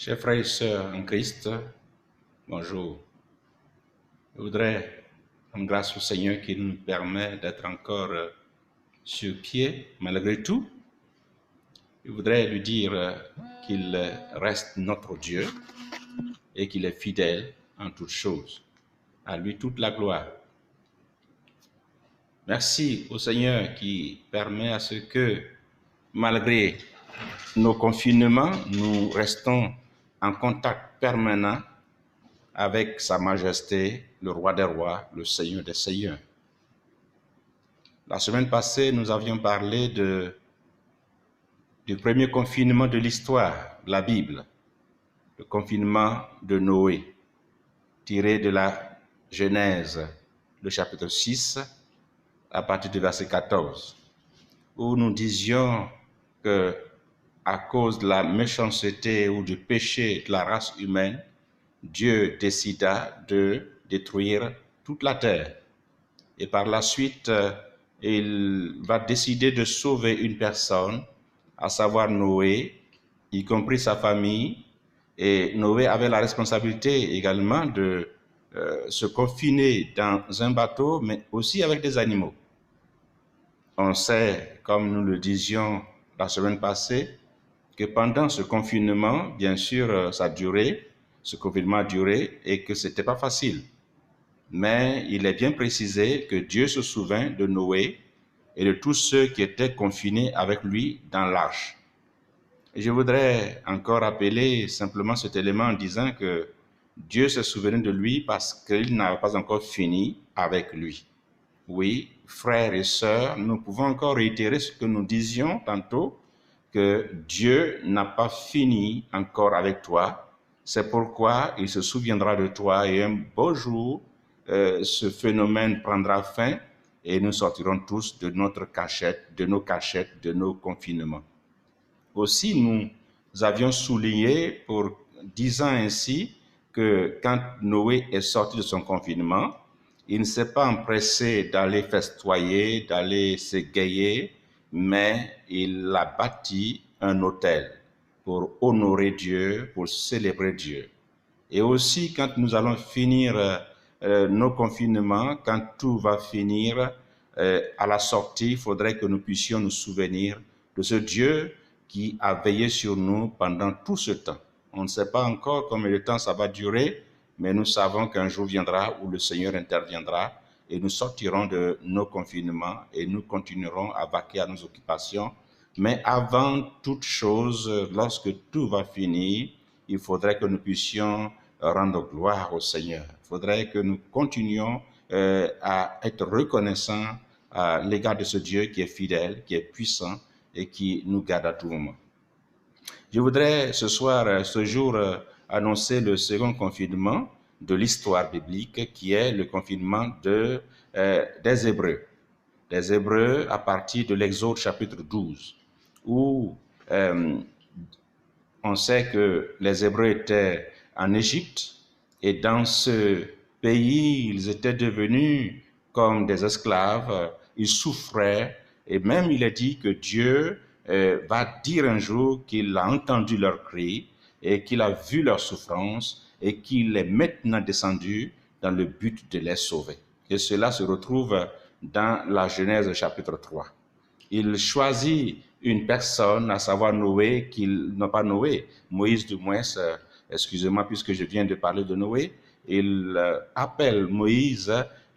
Chers frères et sœurs en Christ, bonjour. Je voudrais rendre grâce au Seigneur qui nous permet d'être encore sur pied malgré tout. Je voudrais lui dire qu'il reste notre Dieu et qu'il est fidèle en toutes choses. À lui toute la gloire. Merci au Seigneur qui permet à ce que, malgré nos confinements, nous restons en contact permanent avec Sa Majesté, le Roi des Rois, le Seigneur des Seigneurs. La semaine passée, nous avions parlé du premier confinement de l'histoire de la Bible, le confinement de Noé, tiré de la Genèse, le chapitre 6, à partir du verset 14, où nous disions que, à cause de la méchanceté ou du péché de la race humaine, Dieu décida de détruire toute la terre. Et par la suite, il va décider de sauver une personne, à savoir Noé, y compris sa famille. Et Noé avait la responsabilité également de se confiner dans un bateau, mais aussi avec des animaux. On sait, comme nous le disions la semaine passée, que pendant ce confinement, bien sûr, ce confinement a duré et que ce n'était pas facile. Mais il est bien précisé que Dieu se souvint de Noé et de tous ceux qui étaient confinés avec lui dans l'arche. Et je voudrais encore rappeler simplement cet élément en disant que Dieu se souvenait de lui parce qu'il n'avait pas encore fini avec lui. Oui, frères et sœurs, nous pouvons encore réitérer ce que nous disions tantôt, que Dieu n'a pas fini encore avec toi. C'est pourquoi il se souviendra de toi et un beau jour, ce phénomène prendra fin et nous sortirons tous de notre cachette, de nos confinements. Aussi, nous avions souligné pour 10 ans ainsi que quand Noé est sorti de son confinement, il ne s'est pas empressé d'aller festoyer, d'aller s'égayer, mais il a bâti un autel pour honorer Dieu, pour célébrer Dieu. Et aussi, quand nous allons finir nos confinements, quand tout va finir, à la sortie, il faudrait que nous puissions nous souvenir de ce Dieu qui a veillé sur nous pendant tout ce temps. On ne sait pas encore combien de temps ça va durer, mais nous savons qu'un jour viendra où le Seigneur interviendra et nous sortirons de nos confinements et nous continuerons à vaquer à nos occupations. Mais avant toute chose, lorsque tout va finir, il faudrait que nous puissions rendre gloire au Seigneur. Il faudrait que nous continuions à être reconnaissants à l'égard de ce Dieu qui est fidèle, qui est puissant et qui nous garde à tout moment. Je voudrais ce soir, ce jour, annoncer le second confinement de l'histoire biblique, qui est le confinement des Hébreux. Des Hébreux à partir de l'Exode chapitre 12, où on sait que les Hébreux étaient en Égypte et dans ce pays, ils étaient devenus comme des esclaves, ils souffraient et même il est dit que Dieu va dire un jour qu'il a entendu leurs cris et qu'il a vu leur souffrance et qu'il est maintenant descendu dans le but de les sauver. Et cela se retrouve dans la Genèse chapitre 3. Il choisit une personne, à savoir Noé, Moïse du moins, excusez-moi puisque je viens de parler de Noé, il appelle Moïse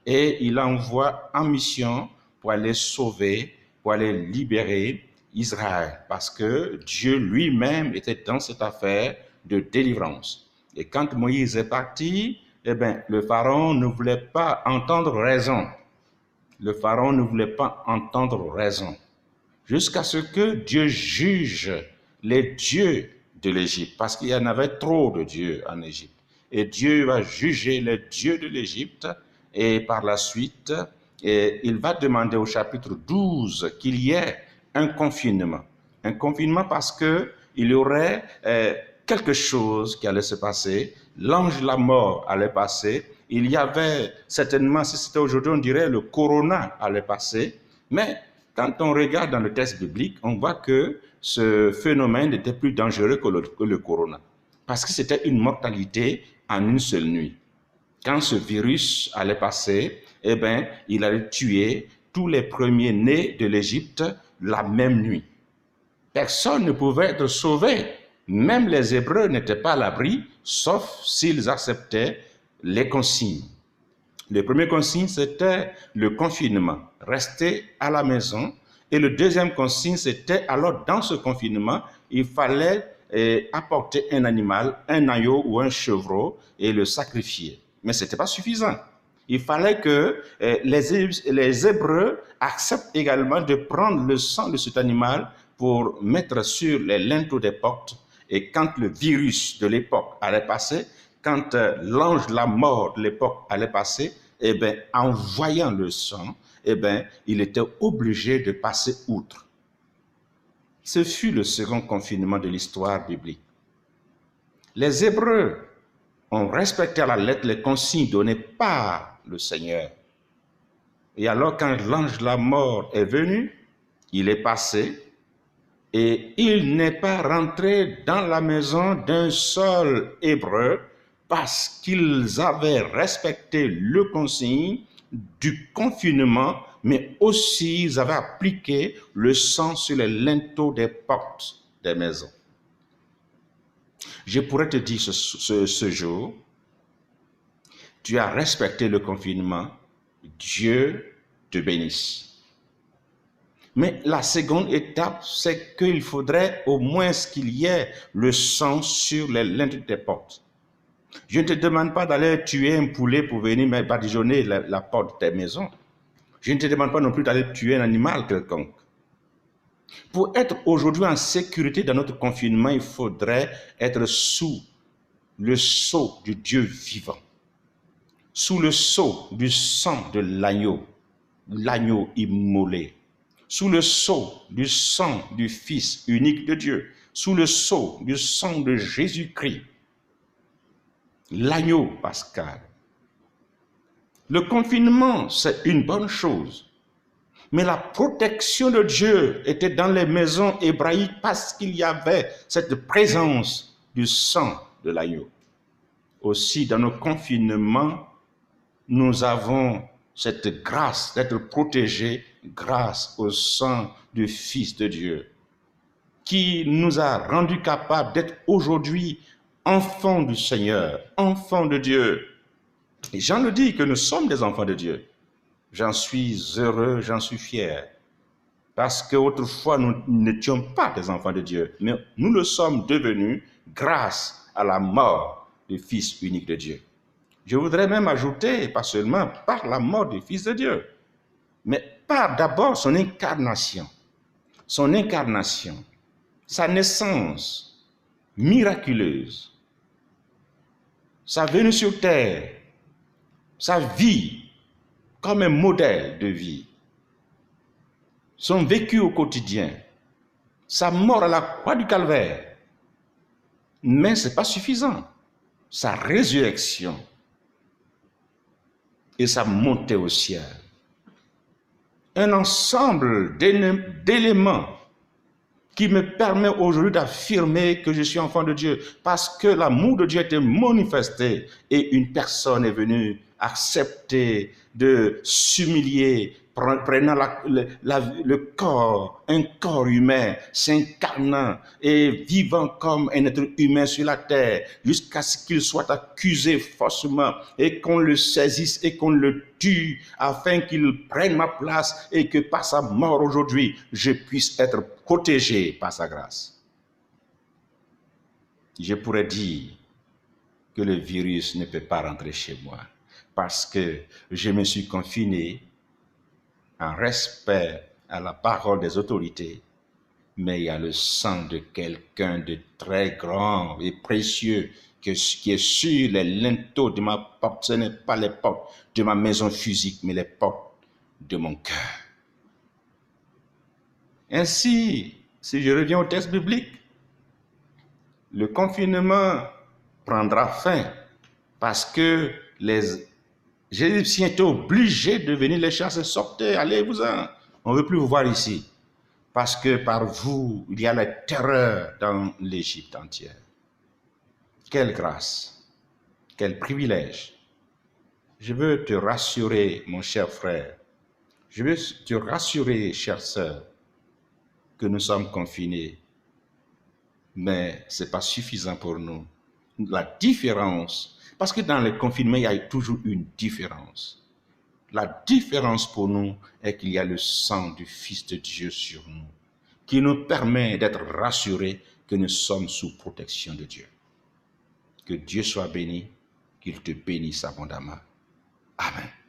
et il envoie en mission pour aller sauver, pour aller libérer Israël, parce que Dieu lui-même était dans cette affaire de délivrance. Et quand Moïse est parti, le pharaon ne voulait pas entendre raison. Le pharaon ne voulait pas entendre raison. Jusqu'à ce que Dieu juge les dieux de l'Égypte, parce qu'il y en avait trop de dieux en Égypte. Et Dieu va juger les dieux de l'Égypte, et par la suite, il va demander au chapitre 12 qu'il y ait un confinement. Un confinement parce qu'il y aurait quelque chose qui allait se passer, l'ange de la mort allait passer, il y avait certainement, si c'était aujourd'hui, on dirait le corona allait passer, mais quand on regarde dans le texte biblique, on voit que ce phénomène était plus dangereux que le corona. parce que c'était une mortalité en une seule nuit. Quand ce virus allait passer, eh bien, il allait tuer tous les premiers-nés de l'Égypte la même nuit. Personne ne pouvait être sauvé. Même les Hébreux n'étaient pas à l'abri, sauf s'ils acceptaient les consignes. Le premier consigne, c'était le confinement, rester à la maison. Et le deuxième consigne, c'était alors dans ce confinement, il fallait apporter un animal, un agneau ou un chevreau et le sacrifier. Mais ce n'était pas suffisant. Il fallait que les Hébreux acceptent également de prendre le sang de cet animal pour mettre sur les linteaux des portes. Et quand le virus de l'époque allait passer, quand l'ange de la mort de l'époque allait passer, eh bien, en voyant le sang, eh bien, il était obligé de passer outre. Ce fut le second confinement de l'histoire biblique. Les Hébreux ont respecté à la lettre les consignes données par le Seigneur. Et alors, quand l'ange de la mort est venu, il est passé et il n'est pas rentré dans la maison d'un seul Hébreu parce qu'ils avaient respecté le consigne du confinement, mais aussi ils avaient appliqué le sang sur les linteaux des portes des maisons. Je pourrais te dire ce jour, tu as respecté le confinement, Dieu te bénisse. Mais la seconde étape, c'est qu'il faudrait au moins qu'il y ait le sang sur les linteaux des portes. Je ne te demande pas d'aller tuer un poulet pour venir badigeonner la porte de tes maisons. Je ne te demande pas non plus d'aller tuer un animal quelconque. Pour être aujourd'hui en sécurité dans notre confinement, il faudrait être sous le sceau du Dieu vivant, sous le sceau du sang de l'agneau immolé, sous le sceau du sang du Fils unique de Dieu, sous le sceau du sang de Jésus-Christ, l'agneau pascal. Le confinement, c'est une bonne chose. Mais la protection de Dieu était dans les maisons hébraïques parce qu'il y avait cette présence du sang de l'agneau. Aussi, dans nos confinements, nous avons cette grâce d'être protégés grâce au sang du Fils de Dieu, qui nous a rendus capables d'être aujourd'hui enfants du Seigneur, enfants de Dieu. Et Jean nous dit que nous sommes des enfants de Dieu. J'en suis heureux, j'en suis fier. Parce qu'autrefois, nous n'étions pas des enfants de Dieu, mais nous le sommes devenus grâce à la mort du Fils unique de Dieu. Je voudrais même ajouter, pas seulement par la mort du Fils de Dieu, mais par d'abord son incarnation, sa naissance miraculeuse, sa venue sur terre, sa vie comme un modèle de vie, son vécu au quotidien, sa mort à la croix du calvaire. Mais ce n'est pas suffisant. Sa résurrection et sa montée au ciel. Un ensemble d'éléments qui me permet aujourd'hui d'affirmer que je suis enfant de Dieu parce que l'amour de Dieu était manifesté et une personne est venue accepter de s'humilier, prenant le corps, un corps humain, s'incarnant et vivant comme un être humain sur la terre, jusqu'à ce qu'il soit accusé faussement et qu'on le saisisse et qu'on le tue, afin qu'il prenne ma place et que par sa mort aujourd'hui, je puisse être protégé par sa grâce. Je pourrais dire que le virus ne peut pas rentrer chez moi parce que je me suis confiné en respect à la parole des autorités, mais il y a le sang de quelqu'un de très grand et précieux qui est sur les linteaux de ma porte. Ce n'est pas les portes de ma maison physique, mais les portes de mon cœur. Ainsi, si je reviens au texte biblique, le confinement prendra fin parce que les Égyptiens étaient obligés de venir les chasser. Sortez, allez-vous-en. On ne veut plus vous voir ici. Parce que par vous, il y a la terreur dans l'Égypte entière. Quelle grâce, quel privilège. Je veux te rassurer, mon cher frère. Je veux te rassurer, chère sœur, que nous sommes confinés. Mais ce n'est pas suffisant pour nous. La différence, parce que dans le confinement, il y a toujours une différence. La différence pour nous est qu'il y a le sang du Fils de Dieu sur nous, qui nous permet d'être rassurés que nous sommes sous protection de Dieu. Que Dieu soit béni, qu'il te bénisse abondamment. Amen.